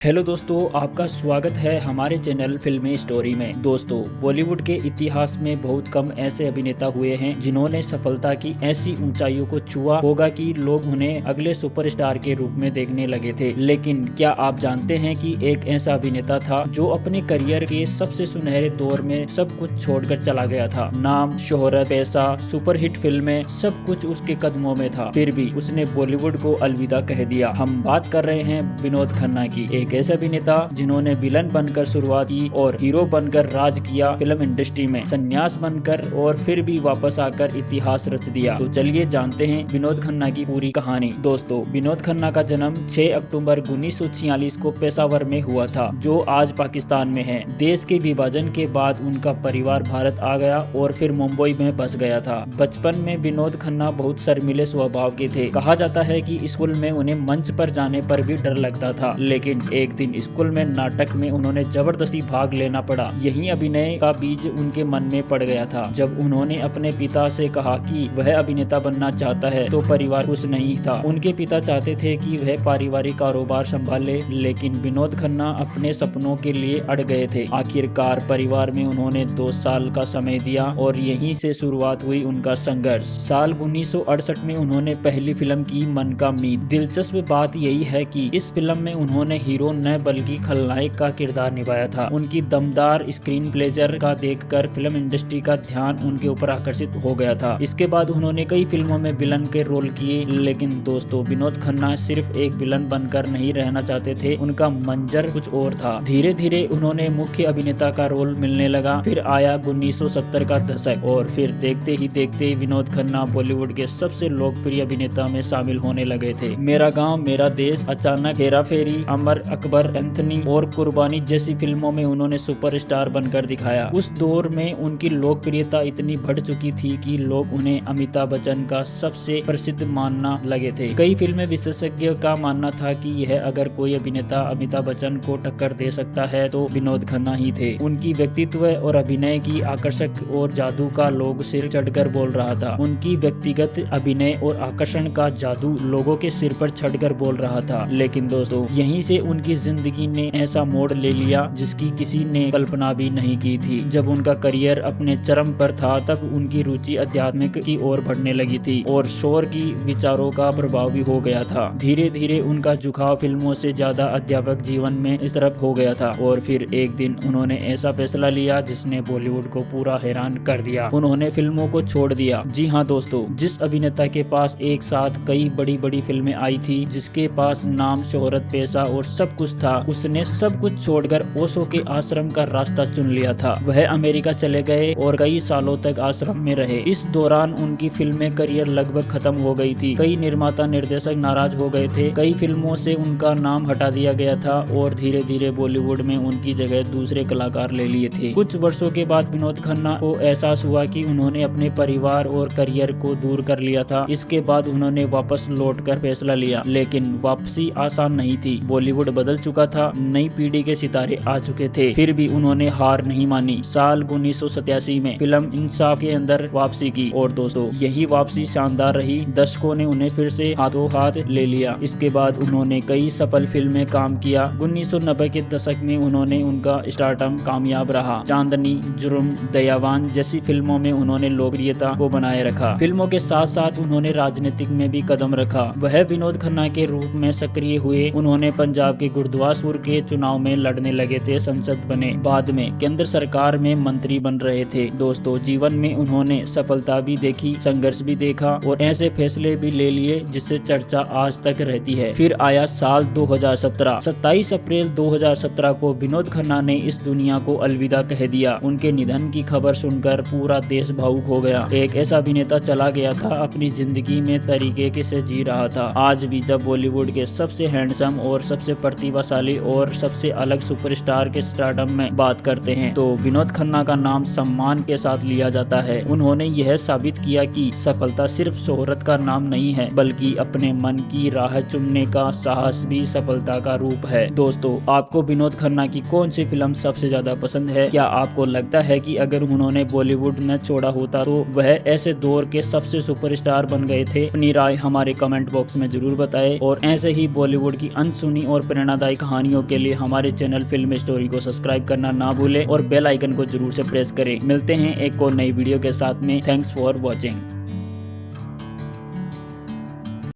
Hello दोस्तों, आपका स्वागत है हमारे चैनल फिल्मी स्टोरी में। दोस्तों, बॉलीवुड के इतिहास में बहुत कम ऐसे अभिनेता हुए हैं जिन्होंने सफलता की ऐसी ऊंचाइयों को छुआ होगा कि लोग उन्हें अगले सुपरस्टार के रूप में देखने लगे थे। लेकिन क्या आप जानते हैं कि एक ऐसा अभिनेता था जो अपने करियर के सबसे सुनहरे दौर में सब कुछ छोड़कर चला गया था। नाम, शोहरत, पैसा, सुपरहिट फिल्में, सब कुछ उसके कदमों में था, फिर भी उसने बॉलीवुड को अलविदा कह दिया। हम बात कर रहे हैं विनोद खन्ना की, एक ऐसे अभिनेता जिन्होंने विलन बनकर शुरुआत की और हीरो बनकर राज किया फिल्म इंडस्ट्री में, संन्यास बनकर और फिर भी वापस आकर इतिहास रच दिया। तो चलिए जानते हैं विनोद खन्ना की पूरी कहानी। दोस्तों, विनोद खन्ना का जन्म 6 अक्टूबर 1946 को पेशावर में हुआ था, जो आज पाकिस्तान में है। देश के विभाजन के बाद उनका परिवार भारत आ गया और फिर मुंबई में बस गया था। बचपन में विनोद खन्ना बहुत शर्मीले स्वभाव के थे। कहा जाता है कि स्कूल में उन्हें मंच पर जाने पर भी डर लगता था, लेकिन एक दिन स्कूल में नाटक में उन्होंने जबरदस्ती भाग लेना पड़ा। यही अभिनय का बीज उनके मन में पड़ गया था। जब उन्होंने अपने पिता से कहा कि वह अभिनेता बनना चाहता है तो परिवार खुश नहीं था। उनके पिता चाहते थे कि वह पारिवारिक कारोबार संभाले, लेकिन विनोद खन्ना अपने सपनों के लिए अड़ गए थे। आखिरकार परिवार में उन्होंने 2 साल का समय दिया और यहीं से शुरुआत हुई उनका संघर्ष। साल 1968 में उन्होंने पहली फिल्म की, मन का मीत। दिलचस्प बात यही है कि इस फिल्म में उन्होंने हीरो न बल्कि खलनायक का किरदार निभाया था। उनकी दमदार स्क्रीन प्लेजर का देखकर फिल्म इंडस्ट्री का ध्यान उनके ऊपर आकर्षित हो गया था। इसके बाद उन्होंने कई फिल्मों में विलन के रोल किए। लेकिन दोस्तों, विनोद खन्ना सिर्फ एक विलन बनकर नहीं रहना चाहते थे, उनका मंजर कुछ और था। धीरे धीरे उन्होंने मुख्य अभिनेता का रोल मिलने लगा। फिर आया 1970 का दशक और फिर देखते ही देखते विनोद खन्ना बॉलीवुड के सबसे लोकप्रिय अभिनेता में शामिल होने लगे थे। मेरा गाँव मेरा देश, अचानक, हेरा फेरी, अमर अकबर एंथनी और कुर्बानी जैसी फिल्मों में उन्होंने सुपरस्टार बनकर दिखाया। उस दौर में उनकी लोकप्रियता इतनी बढ़ चुकी थी कि लोग उन्हें अमिताभ बच्चन का सबसे प्रसिद्ध मानना लगे थे। कई फिल्म विशेषज्ञों का मानना था कि यह अगर कोई अभिनेता अमिताभ बच्चन को टक्कर दे सकता है तो विनोद खन्ना ही थे। उनकी व्यक्तित्व और अभिनय की आकर्षक और जादू का लोग सिर चढ़कर बोल रहा था। उनकी व्यक्तिगत अभिनय और आकर्षण का जादू लोगों के सिर पर चढ़कर बोल रहा था। लेकिन दोस्तों, यहीं से उनकी जिंदगी ने ऐसा मोड़ ले लिया जिसकी किसी ने कल्पना भी नहीं की थी। जब उनका करियर अपने चरम पर था तब उनकी रुचि आध्यात्मिक की ओर बढ़ने लगी थी और शोर की विचारों का प्रभाव भी हो गया था। धीरे धीरे उनका झुकाव फिल्मों से ज्यादा अध्यापक जीवन में इस तरफ हो गया था और फिर एक दिन उन्होंने ऐसा फैसला लिया जिसने बॉलीवुड को पूरा हैरान कर दिया। उन्होंने फिल्मों को छोड़ दिया। जी हाँ दोस्तों, जिस अभिनेता के पास एक साथ कई बड़ी बड़ी फिल्में आई थी, जिसके पास नाम, शोहरत, पैसा और सब कुछ था, उसने सब कुछ छोड़कर ओशो के आश्रम का रास्ता चुन लिया था। वह अमेरिका चले गए और कई सालों तक आश्रम में रहे। इस दौरान उनकी फिल्में करियर लगभग खत्म हो गई थी। कई निर्माता निर्देशक नाराज हो गए थे। कई फिल्मों से उनका नाम हटा दिया गया था और धीरे धीरे बॉलीवुड में उनकी जगह दूसरे कलाकार ले लिए थे। कुछ वर्षों के बाद विनोद खन्ना को एहसास हुआ कि उन्होंने अपने परिवार और करियर को दूर कर लिया था। इसके बाद उन्होंने वापस लौटकर फैसला लिया, लेकिन वापसी आसान नहीं थी। बॉलीवुड बदल चुका था, नई पीढ़ी के सितारे आ चुके थे, फिर भी उन्होंने हार नहीं मानी। साल 1987 में फिल्म इंसाफ के अंदर वापसी की और दोस्तों, यही वापसी शानदार रही। दर्शकों ने उन्हें फिर से हाथों हाथ ले लिया। इसके बाद उन्होंने कई सफल फिल्में काम किया। 1990 के दशक में उन्होंने उनका स्टारडम कामयाब रहा। चांदनी, जुर्म, दयावान जैसी फिल्मों में उन्होंने लोकप्रियता को बनाए रखा। फिल्मों के साथ साथ उन्होंने राजनीतिक में भी कदम रखा। वह विनोद खन्ना के रूप में सक्रिय हुए। उन्होंने पंजाब के गुरुदासपुर के चुनाव में लड़ने लगे थे, संसद बने। बाद में केंद्र सरकार में मंत्री बन रहे थे। दोस्तों, जीवन में उन्होंने सफलता भी देखी, संघर्ष भी देखा और ऐसे फैसले भी ले लिए जिससे चर्चा आज तक रहती है। फिर आया साल 2017। 27 अप्रैल 2017 को विनोद खन्ना ने इस दुनिया को अलविदा कह दिया। उनके निधन की खबर सुनकर पूरा देश भावुक हो गया। एक ऐसा अभिनेता चला गया था, अपनी जिंदगी में तरीके से जी रहा था। आज भी जब बॉलीवुड के सबसे हैंडसम और सबसे प्रतिभाशाली और सबसे अलग सुपरस्टार के स्टारडम में बात करते हैं तो विनोद खन्ना का नाम सम्मान के साथ लिया जाता है। उन्होंने यह साबित किया कि सफलता सिर्फ शोहरत का नाम नहीं है, बल्कि अपने मन की राह चुनने का साहस भी सफलता का रूप है। दोस्तों, आपको विनोद खन्ना की कौन सी फिल्म सबसे ज्यादा पसंद है? क्या आपको लगता है कि अगर उन्होंने बॉलीवुड न छोड़ा होता तो वह ऐसे दौर के सबसे सुपरस्टार बन गए थे? अपनी राय हमारे कमेंट बॉक्स में जरूर बताएं और ऐसे ही बॉलीवुड की अनसुनी और प्रेरणा प्रेरणादायी कहानियों के लिए हमारे चैनल फिल्म स्टोरी को सब्सक्राइब करना ना भूलें और बेल आइकन को जरूर से प्रेस करें। मिलते हैं एक और नई वीडियो के साथ में। Thanks for watching.